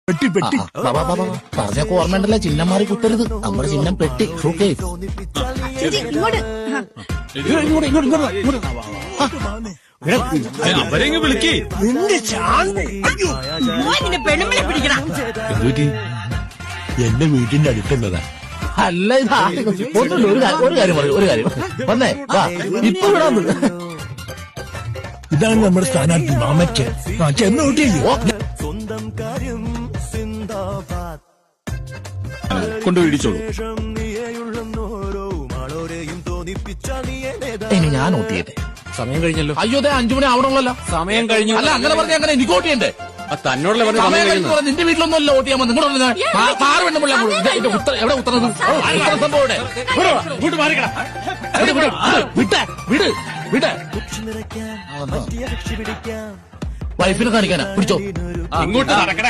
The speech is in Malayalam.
പെട്ടി പെട്ടി പറഞ്ഞൊക്കെ ഓർമ്മയുണ്ടല്ലേ? ചിഹ്നം മാറി കുത്തരുത്. നമ്മുടെ ചിഹ്നം പെട്ടി. ഓക്കെ ചേച്ചി ഇങ്ങോട്ട് അവരെങ്ങ് വിളിക്കേ. നിന്റെ ശാന്തി നിന്റെ പെണ്ണുമ്പിളെ പിടിക്കണം. എന്തുപറ്റി? എന്റെ വീട്ടിന്റെ അടുത്തുള്ളതാ. അല്ല ഇതാ ഒന്നുമില്ല. ഒരു കാര്യം പറയൂ. ഒരു കാര്യം വന്നേ വാ. ഇപ്പൊ ഇവിടെ വന്ന് ഇതാണ് നമ്മുടെ സ്ഥാനാർത്ഥി മാമയ്ക്ക്. ചെന്ന് നോട്ടിയില്ലേ? കൊണ്ടുപോയി ഇടിച്ചോളൂ. ഇനി ഞാൻ വോട്ട് ചെയ്യട്ടെ. സമയം കഴിഞ്ഞല്ലോ. അയ്യോ 5 മണി ആവണമല്ലോ. സമയം കഴിഞ്ഞു. അല്ല അങ്ങനെ പറഞ്ഞ അങ്ങനെ എനിക്ക് വോട്ട് ചെയ്യണ്ടേ? തന്നോടല്ലേ പറഞ്ഞ സമയം കഴിഞ്ഞു. നിന്റെ വീട്ടിലൊന്നുമല്ല വോട്ട് ചെയ്യാൻ നിങ്ങളുടെ എവിടെ ഉത്തരവ് സംഭവം ഇവിടെ വിട്ടേ വിട് വിട്. വൈഫിനെ കാണിക്കാനാ. പിടിച്ചോ. ഇങ്ങോട്ട് നടക്കണേ.